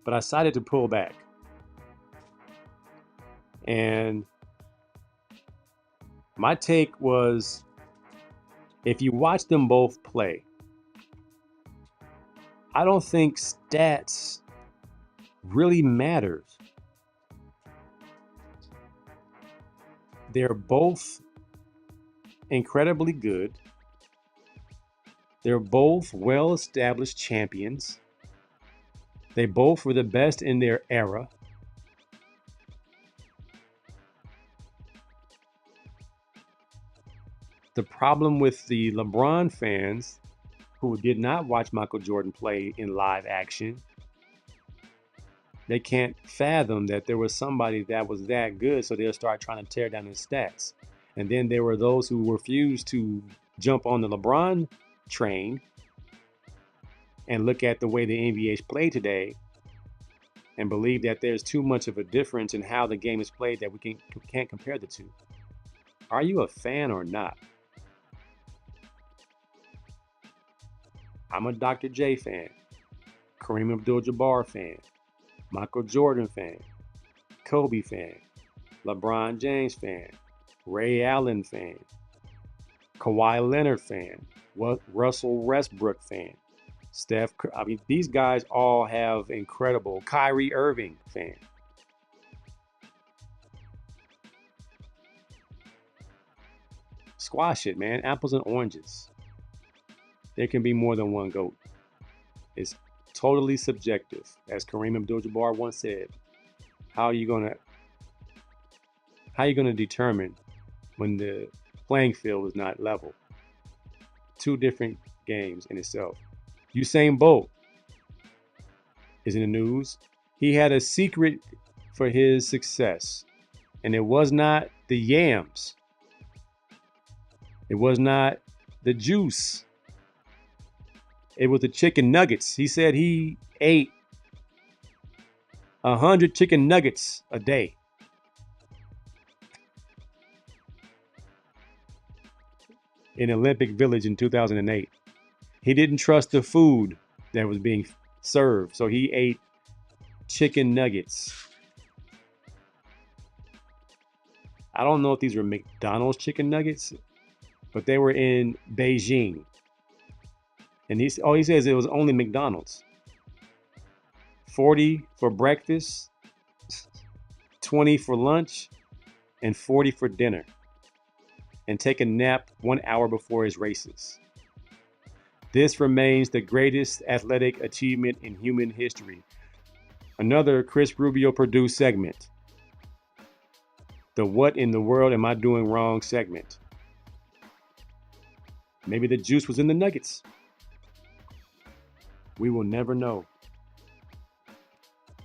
S1: But I decided to pull back. And my take was, if you watch them both play, I don't think stats really matters. They're both incredibly good. They're both well-established champions. They both were the best in their era. The problem with the LeBron fans who did not watch Michael Jordan play in live action, they can't fathom that there was somebody that was that good, so they'll start trying to tear down his stats. And then there were those who refused to jump on the LeBron train and look at the way the NBA's played today and believe that there's too much of a difference in how the game is played that we can't compare the two. Are you a fan or not? I'm a Dr. J fan, Kareem Abdul-Jabbar fan, Michael Jordan fan, Kobe fan, LeBron James fan, Ray Allen fan, Kawhi Leonard fan, Russell Westbrook fan, Steph. I mean, these guys all have incredible. Kyrie Irving fan. Squash it, man. Apples and oranges. There can be more than one GOAT. It's totally subjective. As Kareem Abdul-Jabbar once said, how are you gonna determine when the playing field is not level? Two different games in itself. Usain Bolt is in the news. He had a secret for his success, and it was not the yams. It was not the juice. It was the chicken nuggets. He said he ate 100 chicken nuggets a day. In Olympic Village in 2008. He didn't trust the food that was being served, so he ate chicken nuggets. I don't know if these were McDonald's chicken nuggets, but they were in Beijing. And he says it was only McDonald's. 40 for breakfast, 20 for lunch, and 40 for dinner. And take a nap 1 hour before his races. This remains the greatest athletic achievement in human history. Another Chris Rubio produced segment. The What in the World Am I Doing Wrong segment. Maybe the juice was in the nuggets. We will never know.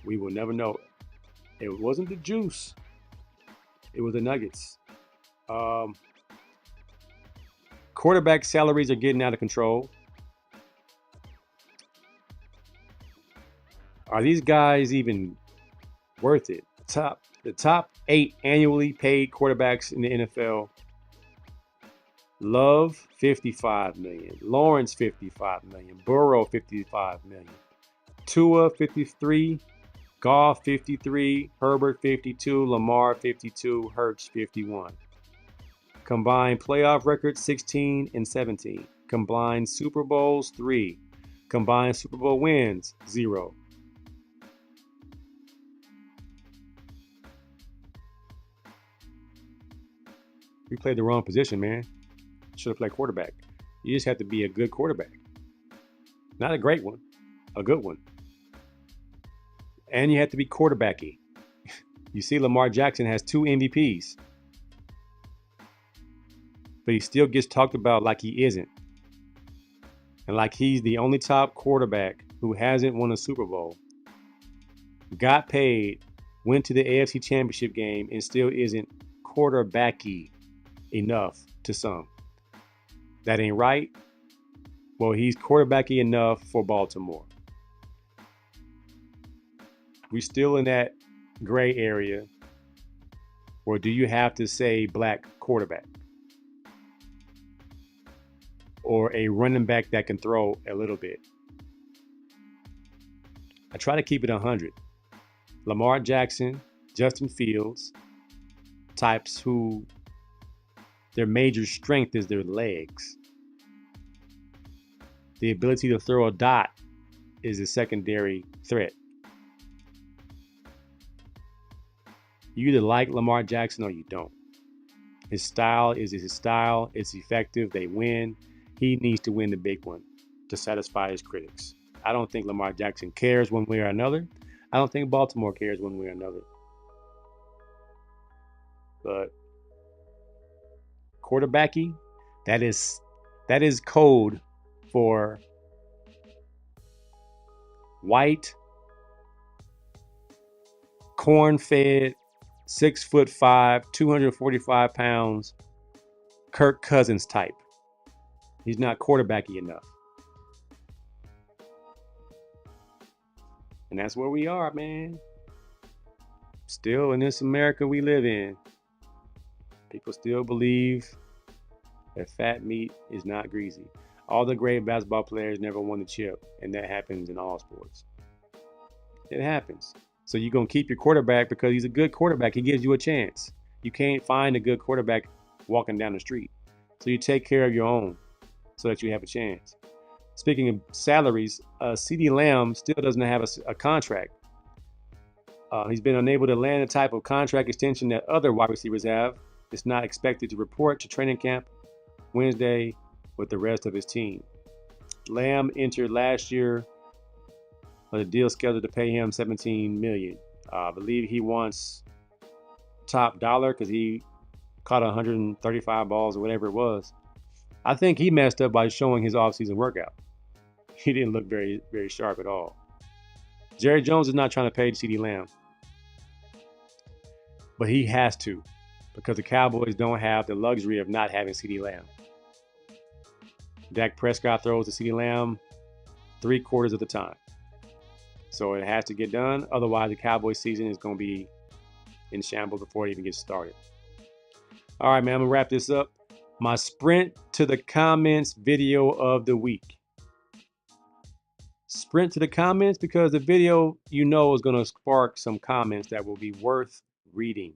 S1: We will never know. It wasn't the juice. It was the nuggets. Quarterback salaries are getting out of control. Are these guys even worth it? The top 8 annually paid quarterbacks in the NFL. Love, $55 million. Lawrence, $55 million. Burrow, $55 million. Tua, $53. Goff, $53. Herbert, $52. Lamar, $52. Hurts, $51. Combined playoff records, 16 and 17. Combined Super Bowls, 3. Combined Super Bowl wins, 0. We played the wrong position, man. Should have played quarterback. You just have to be a good quarterback. Not a great one, a good one. And you have to be quarterbacky. You see, Lamar Jackson has 2 MVPs. But he still gets talked about like he isn't. And like he's the only top quarterback who hasn't won a Super Bowl. Got paid, went to the AFC Championship game, and still isn't quarterbacky enough to some. That ain't right. Well, he's quarterbacky enough for Baltimore. We're still in that gray area. Or do you have to say black quarterback? Or a running back that can throw a little bit? I try to keep it 100. Lamar Jackson, Justin Fields, types who their major strength is their legs. The ability to throw a dot is a secondary threat. You either like Lamar Jackson or you don't. His style is his style. It's effective. They win. He needs to win the big one to satisfy his critics. I don't think Lamar Jackson cares one way or another. I don't think Baltimore cares one way or another. But quarterbacky, that is code for white, corn-fed, 6'5", 245 pounds, Kirk Cousins type. He's not quarterbacky enough. And that's where we are, man. Still in this America we live in, people still believe that fat meat is not greasy. All the great basketball players never won the chip, and that happens in all sports. It happens. So you're going to keep your quarterback because he's a good quarterback. He gives you a chance. You can't find a good quarterback walking down the street. So you take care of your own so that you have a chance. Speaking of salaries, CeeDee Lamb still doesn't have a contract. He's been unable to land the type of contract extension that other wide receivers have. It's not expected to report to training camp Wednesday with the rest of his team. Lamb entered last year on a deal scheduled to pay him $17 million. I believe he wants top dollar because he caught 135 balls or whatever it was. I think he messed up by showing his offseason workout. He didn't look very, very sharp at all. Jerry Jones is not trying to pay CeeDee Lamb, but he has to because the Cowboys don't have the luxury of not having CeeDee Lamb. Dak Prescott throws to CeeDee Lamb 3/4 of the time. So it has to get done. Otherwise, the Cowboys season is going to be in shambles before it even gets started. All right, man, I'm going to wrap this up. My sprint to the comments video of the week. Sprint to the comments because the video, you know, is going to spark some comments that will be worth reading.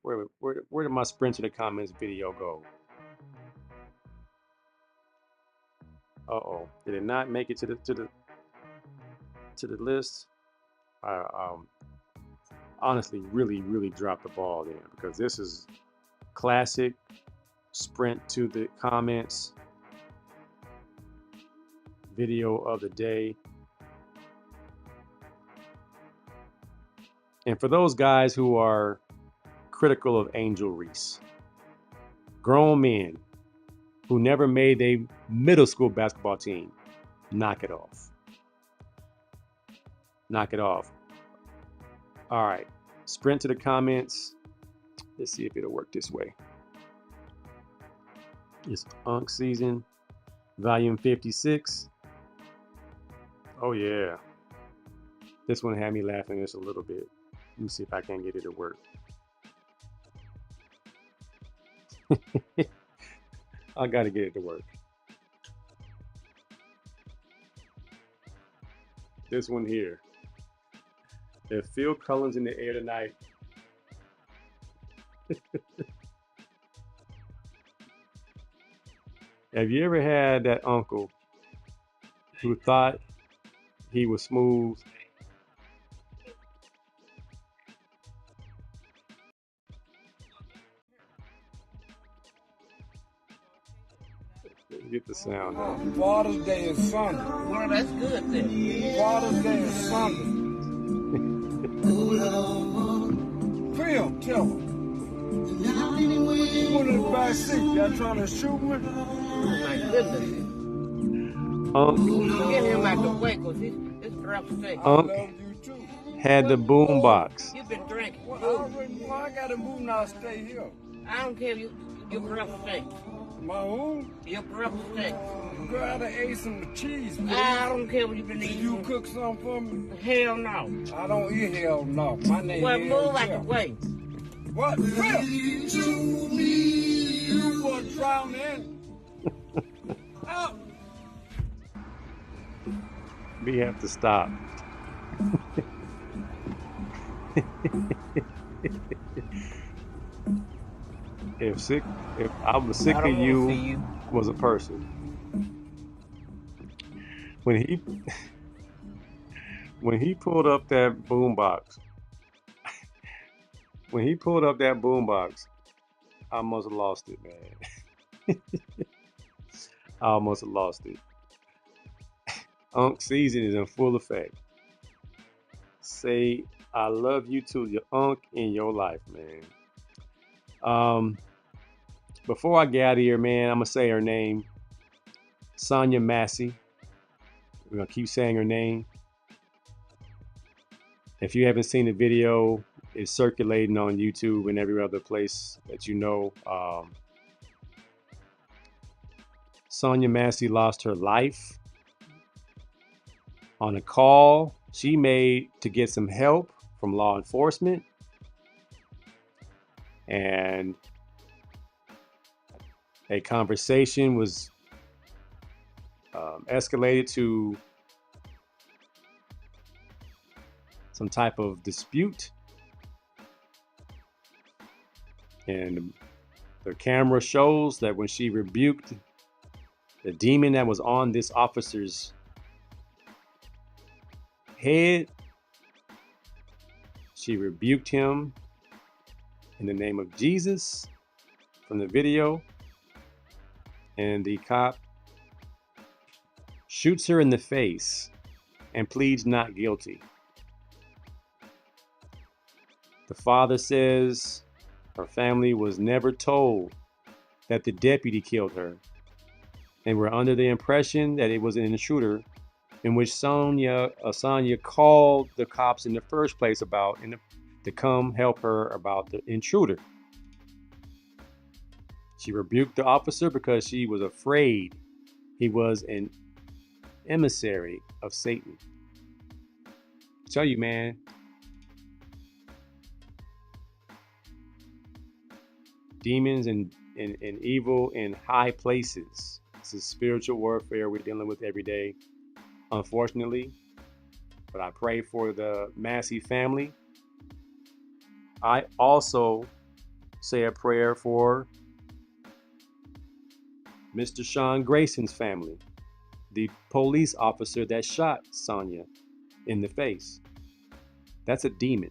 S1: Where did my sprint to the comments video go? Uh-oh, did it not make it to the list? I honestly really dropped the ball there because this is classic sprint to the comments video of the day. And for those guys who are critical of Angel Reese, grown men who never made a middle school basketball team, knock it off. Knock it off. All right, sprint to the comments. Let's see if it'll work this way. It's Unk season, volume 56. Oh yeah. This one had me laughing just a little bit. Let me see if I can get it to work. I gotta get it to work. This one here. If Phil Cullen's in the air tonight. Have you ever had that uncle who thought he was smooth? Let's get the sound up.
S4: Father's Day is Sunday.
S5: Well, that's good then.
S4: Father's Day is Sunday. Phil, tell him. You went in the back seat. Y'all trying to shoot me?
S5: Oh, my goodness. Get him out the way, because it's rough steak.
S4: I love you too.
S1: Had the boom box.
S5: You've been drinking.
S4: Well, I gotta move now. Stay here.
S5: I don't care if you're rough steak.
S4: My who?
S5: You're rough steak.
S4: Girl, I done ate some cheese.
S5: I don't care what you've been
S4: Did
S5: eating.
S4: you cook something for me?
S5: Hell no.
S4: I don't eat hell no. My name
S5: Well,
S4: is
S5: move out the way.
S4: What? Phil? You were drowning. Out.
S1: We have to stop. If I was sick
S5: I
S1: of
S5: don't
S1: you,
S5: wanna see you.
S1: was a person. When he pulled up that boombox, I almost lost it, man. I almost lost it. Unk season is in full effect. Say I love you to your unk in your life, man. Before I get out of here, man, I'm gonna say her name. Sonya Massey. We're gonna keep saying her name. If you haven't seen the video, it's circulating on YouTube and every other place that you know. Sonya Massey lost her life on a call she made to get some help from law enforcement. And a conversation was escalated to some type of dispute. And the camera shows that when she rebuked the demon that was on this officer's head, she rebuked him in the name of Jesus from the video, and the cop shoots her in the face and pleads not guilty. The father says her family was never told that the deputy killed her and were under the impression that it was an intruder, in which Sonya called the cops in the first place to come help her about the intruder. She rebuked the officer because she was afraid he was an emissary of Satan. I tell you, man, demons and evil in high places. This is spiritual warfare we're dealing with every day, unfortunately. But I pray for the Massey family. I also say a prayer for Mr. Sean Grayson's family, the police officer that shot Sonia in the face. That's a demon.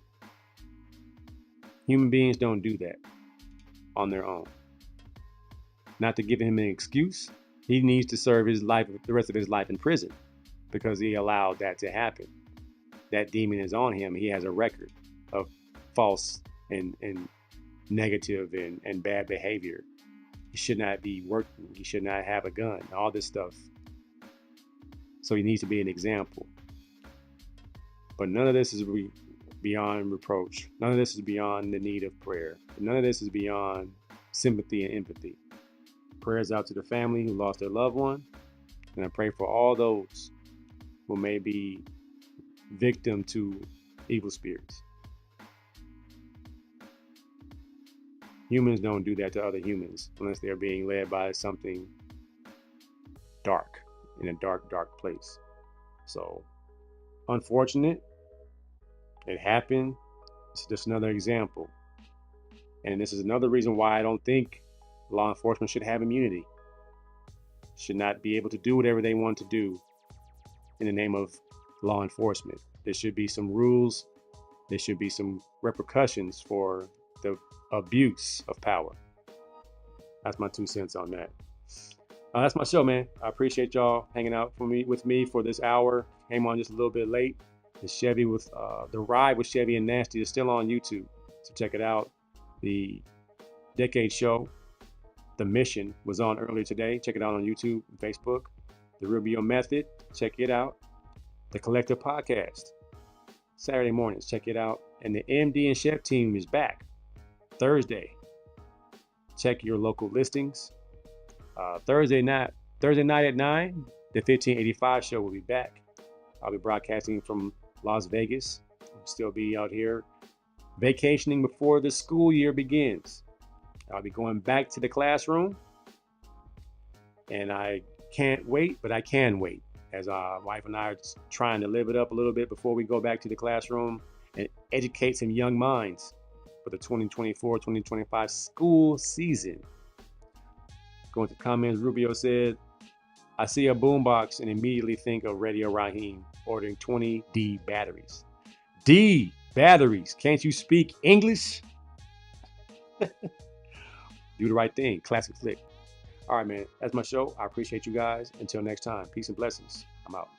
S1: Human beings don't do that on their own. Not to give him an excuse, he needs to serve his life, the rest of his life in prison, because he allowed that to happen. That demon is on him. He has a record of false and negative and bad behavior. He should not be working. He should not have a gun, all this stuff. So he needs to be an example. But none of this is beyond reproach. None of this is beyond the need of prayer. None of this is beyond sympathy and empathy. Prayers out to the family who lost their loved one. And I pray for all those who may be victim to evil spirits. Humans don't do that to other humans unless they're being led by something dark, in a dark, dark place. So, unfortunate. It happened. It's just another example. And this is another reason why I don't think law enforcement should have immunity. Should not be able to do whatever they want to do in the name of law enforcement. There should be some rules. There should be some repercussions for the abuse of power. That's my 2 cents on that. That's my show, man. I appreciate y'all hanging out with me for this hour. Came on just a little bit late. The Chevy with the ride with Chevy and Nasty is still on YouTube, so check it out. The Decade Show, The Mission, was on earlier today. Check it out on YouTube and Facebook. The Rubio Method, check it out. The Collective Podcast, Saturday mornings, check it out. And the MD and Chef team is back Thursday. Check your local listings. Thursday night at 9, the 1585 show will be back. I'll be broadcasting from Las Vegas. I'll still be out here vacationing before the school year begins. I'll be going back to the classroom, and I can't wait, but I can wait, as our wife and I are just trying to live it up a little bit before we go back to the classroom and educate some young minds for the 2024-2025 school season. Going to comments, Rubio said, I see a boombox and immediately think of Radio Raheem ordering 20 D batteries. D batteries. Can't you speak English? Do the right thing. Classic flick. All right, man. That's my show. I appreciate you guys. Until next time. Peace and blessings. I'm out.